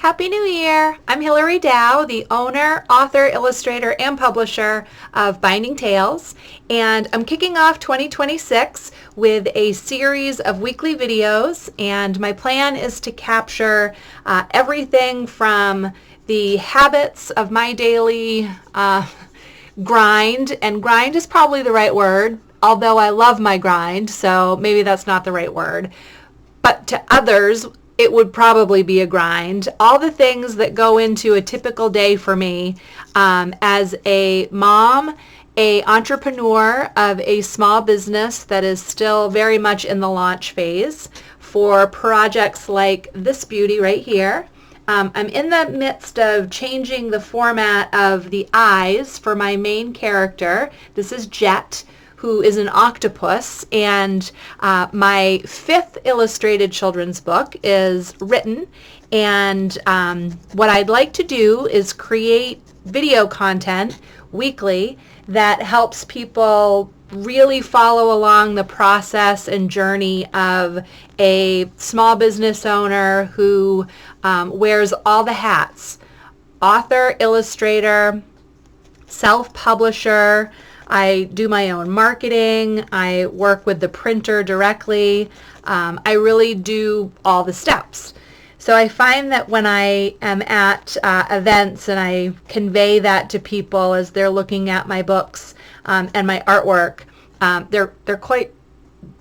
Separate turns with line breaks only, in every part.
Happy New Year! I'm Hilary Dow, the owner, author, illustrator, and publisher of Binding Tales, and I'm kicking off 2026 with a series of weekly videos, and my plan is to capture everything from the habits of my daily grind, and grind is probably the right word, although I love my grind, so maybe that's not the right word. But to others, it would probably be a grind. All the things that go into a typical day for me as a mom, a entrepreneur of a small business that is still very much in the launch phase for projects like this beauty right here. I'm in the midst of changing the format of the eyes for my main character. This is Jet, who is an octopus, and my 5th illustrated children's book is written, and what I'd like to do is create video content weekly that helps people really follow along the process and journey of a small business owner who wears all the hats: author, illustrator, self-publisher. I do my own marketing. I work with the printer directly. I really do all the steps. So I find that when I am at events and I convey that to people as they're looking at my books and my artwork, they're quite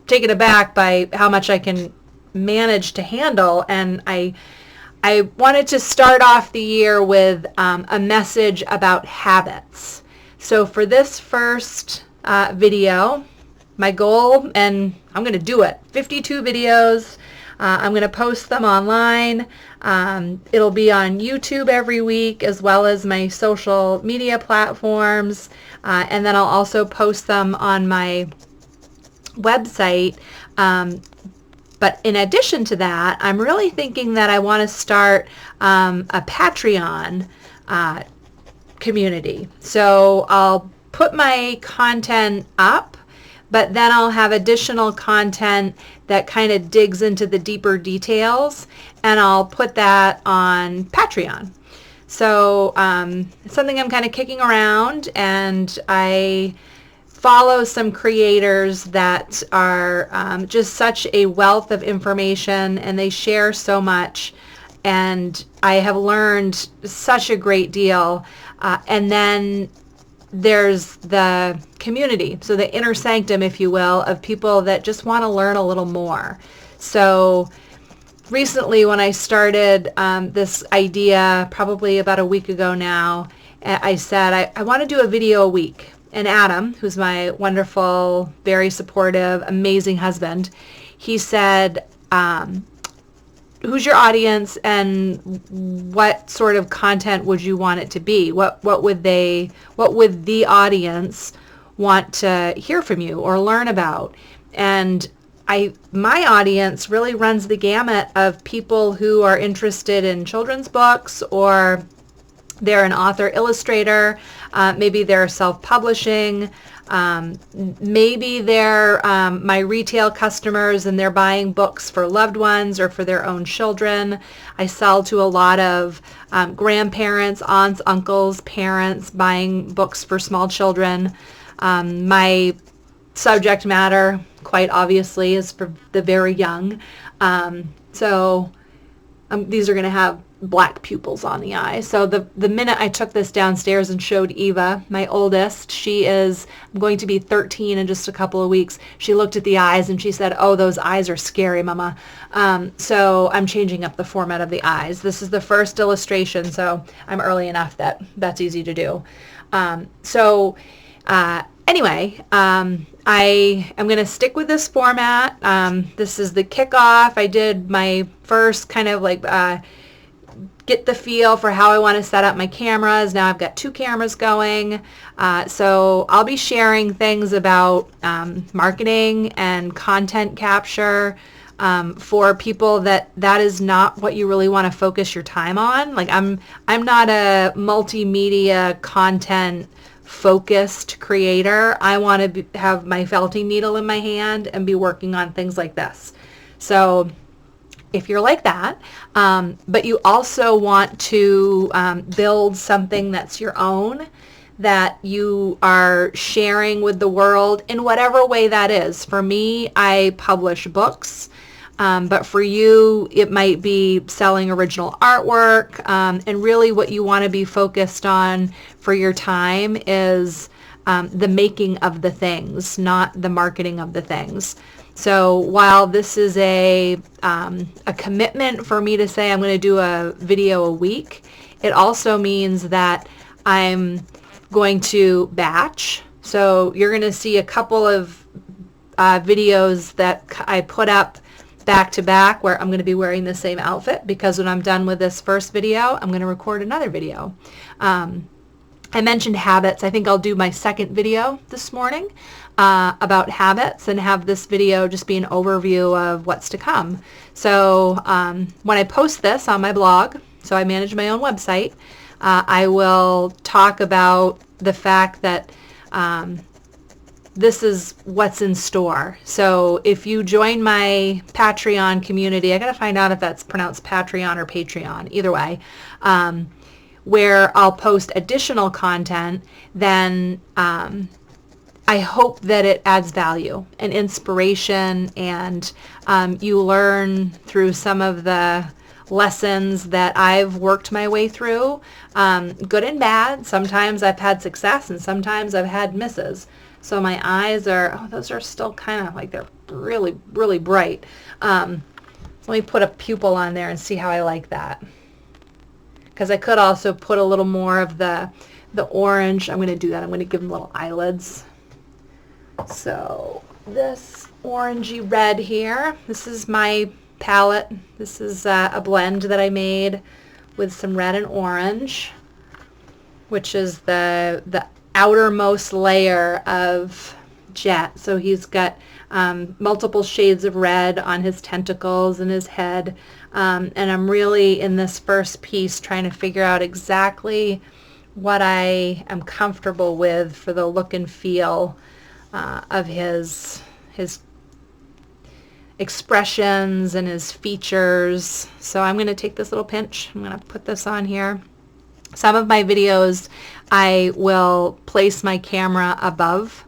taken aback by how much I can manage to handle. And I wanted to start off the year with a message about habits. So for this first video, my goal, and I'm going to do it, 52 videos. I'm going to post them online. It'll be on YouTube every week, as well as my social media platforms. And then I'll also post them on my website. But in addition to that, I'm really thinking that I want to start a Patreon community. So I'll put my content up, but then I'll have additional content that kind of digs into the deeper details, and I'll put that on Patreon. So it's something I'm kind of kicking around, and I follow some creators that are just such a wealth of information, and they share so much, and I have learned such a great deal. And then there's the community, so the inner sanctum, if you will, of people that just want to learn a little more. So recently when I started this idea, probably about a week ago now, I said I want to do a video a week. And Adam, who's my wonderful, very supportive, amazing husband, he said, who's your audience and what sort of content would you want it to be? What would the audience want to hear from you or learn about? And my audience really runs the gamut of people who are interested in children's books, or they're an author illustrator, maybe they're self-publishing, maybe they're my retail customers and they're buying books for loved ones or for their own children. I sell to a lot of grandparents, aunts, uncles, parents buying books for small children. My subject matter, quite obviously, is for the very young. So these are going to have black pupils on the eye. So the minute I took this downstairs and showed Eva, my oldest, she is going to be 13 in just a couple of weeks, she looked at the eyes and she said, "Oh, those eyes are scary, Mama." So I'm changing up the format of the eyes. This is the first illustration, so I'm early enough that that's easy to do. Anyway, I am going to stick with this format. This is the kickoff. I did my first kind of like get the feel for how I want to set up my cameras. Now I've got 2 cameras going. So I'll be sharing things about marketing and content capture for people that is not what you really want to focus your time on. Like I'm not a multimedia content focused creator. I want to have my felting needle in my hand and be working on things like this. So if you're like that, but you also want to build something that's your own, that you are sharing with the world in whatever way that is. For me, I publish books, but for you, it might be selling original artwork, and really what you want to be focused on for your time is the making of the things, not the marketing of the things. So while this is a commitment for me to say I'm going to do a video a week, it also means that I'm going to batch. So you're going to see a couple of videos that I put up back to back where I'm going to be wearing the same outfit, because when I'm done with this first video, I'm going to record another video. I mentioned habits. I think I'll do my second video this morning about habits, and have this video just be an overview of what's to come. So when I post this on my blog, so I manage my own website, I will talk about the fact that this is what's in store. So if you join my Patreon community, I got to find out if that's pronounced Patreon or Patreon, either way, where I'll post additional content, then I hope that it adds value and inspiration, and you learn through some of the lessons that I've worked my way through, good and bad. Sometimes I've had success and sometimes I've had misses. So my eyes are, oh, those are still kind of like, they're really, really bright. Let me put a pupil on there and see how I like that. Because I could also put a little more of the orange. I'm going to do that. I'm going to give them little eyelids. So this orangey red here, this is my palette. This is a blend that I made with some red and orange, which is the outermost layer of Jet. So he's got multiple shades of red on his tentacles and his head, and I'm really in this first piece trying to figure out exactly what I am comfortable with for the look and feel of his expressions and his features. So I'm going to take this little pinch. I'm going to put this on here. Some of my videos, I will place my camera above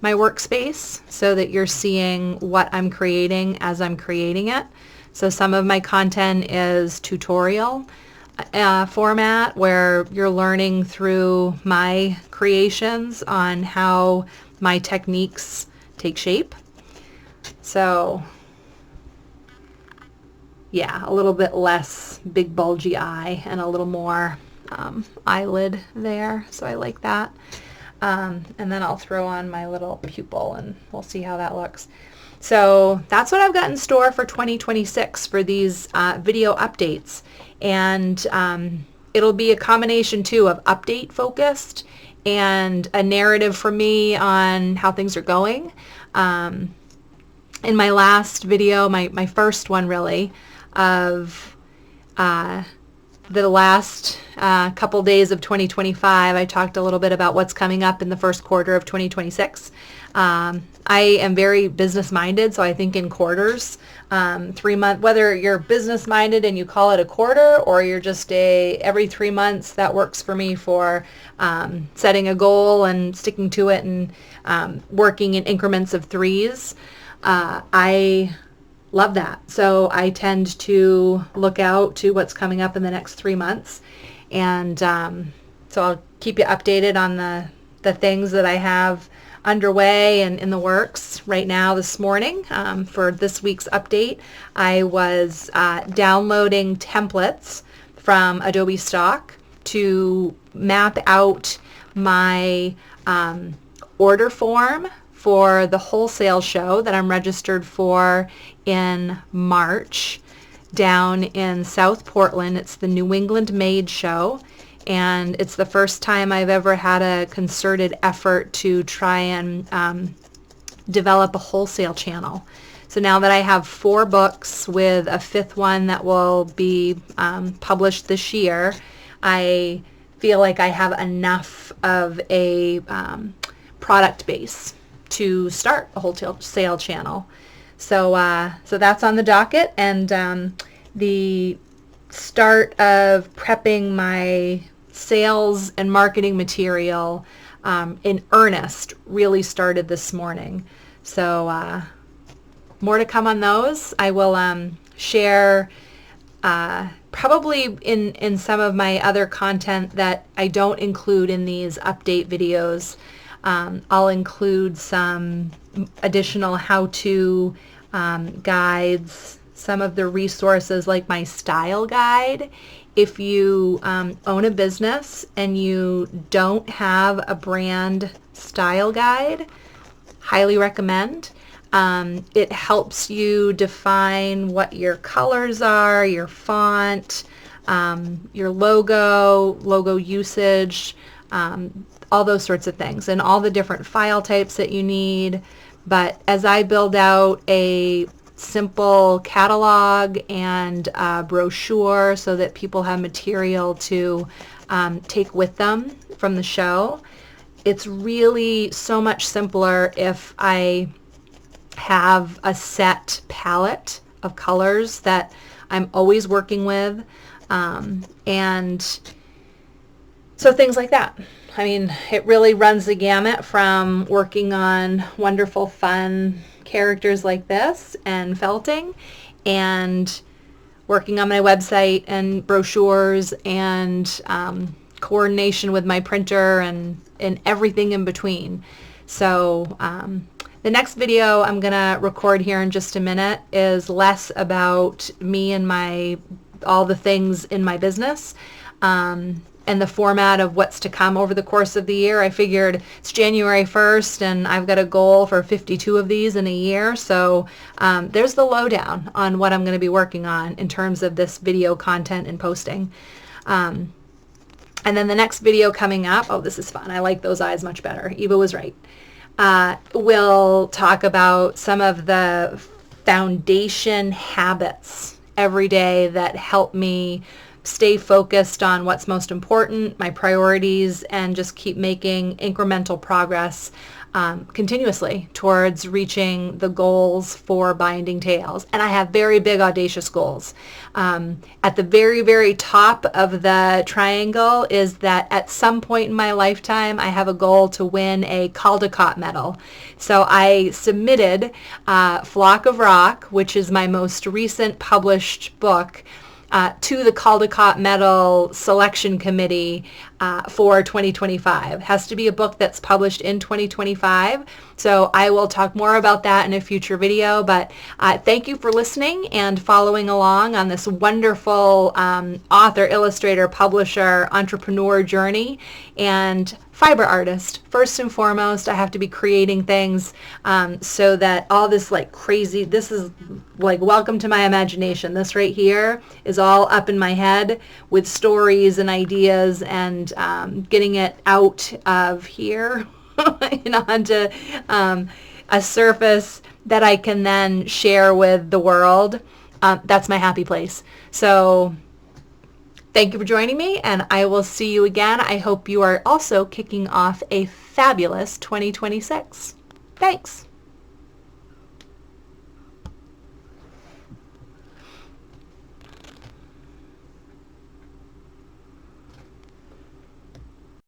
my workspace so that you're seeing what I'm creating as I'm creating it. So some of my content is tutorial format, where you're learning through my creations on how my techniques take shape. So yeah, a little bit less big bulgy eye and a little more eyelid there. So I like that. And then I'll throw on my little pupil and we'll see how that looks. So that's what I've got in store for 2026 for these video updates. And it'll be a combination too of update focused and a narrative for me on how things are going. In my last video, my first one really, of the last couple days of 2025, I talked a little bit about what's coming up in the first quarter of 2026. I am very business minded, so I think in quarters, 3 months, whether you're business minded and you call it a quarter, or you're just every 3 months, that works for me for setting a goal and sticking to it and working in increments of threes. I love that. So I tend to look out to what's coming up in the next 3 months. And so I'll keep you updated on the things that I have underway and in the works right now. This morning, for this week's update, I was downloading templates from Adobe Stock to map out my order form for the wholesale show that I'm registered for in March down in South Portland. It's the New England Made Show, and it's the first time I've ever had a concerted effort to try and develop a wholesale channel. So now that I have 4 books with a 5th one that will be published this year, I feel like I have enough of a product base to start a wholesale channel. So that's on the docket, and the start of prepping my sales and marketing material in earnest really started this morning. So more to come on those. I will share probably in some of my other content that I don't include in these update videos. I'll include some additional how-to guides, some of the resources like my style guide. If you own a business and you don't have a brand style guide, highly recommend. It helps you define what your colors are, your font, your logo usage, all those sorts of things, and all the different file types that you need. But as I build out a simple catalog and brochure so that people have material to take with them from the show, it's really so much simpler if I have a set palette of colors that I'm always working with, and so things like that. I mean, it really runs the gamut from working on wonderful, fun characters like this and felting, and working on my website and brochures and coordination with my printer and everything in between. So the next video I'm going to record here in just a minute is less about me and all the things in my business, and the format of what's to come over the course of the year. I figured it's January 1st and I've got a goal for 52 of these in a year. So there's the lowdown on what I'm going to be working on in terms of this video content and posting. And then the next video coming up, oh, this is fun. I like those eyes much better. Eva was right. We'll talk about some of the foundation habits every day that help me stay focused on what's most important, my priorities, and just keep making incremental progress continuously towards reaching the goals for Binding Tales. And I have very big, audacious goals. At the very, very top of the triangle is that at some point in my lifetime, I have a goal to win a Caldecott medal. So I submitted Flock of Rock, which is my most recent published book, to the Caldecott Medal Selection Committee for 2025. It has to be a book that's published in 2025. So I will talk more about that in a future video. But thank you for listening and following along on this wonderful author, illustrator, publisher, entrepreneur journey. And fiber artist. First and foremost, I have to be creating things so that all this like crazy, this is like welcome to my imagination. This right here is all up in my head with stories and ideas, and getting it out of here and onto a surface that I can then share with the world. That's my happy place. So thank you for joining me, and I will see you again. I hope you are also kicking off a fabulous 2026. Thanks.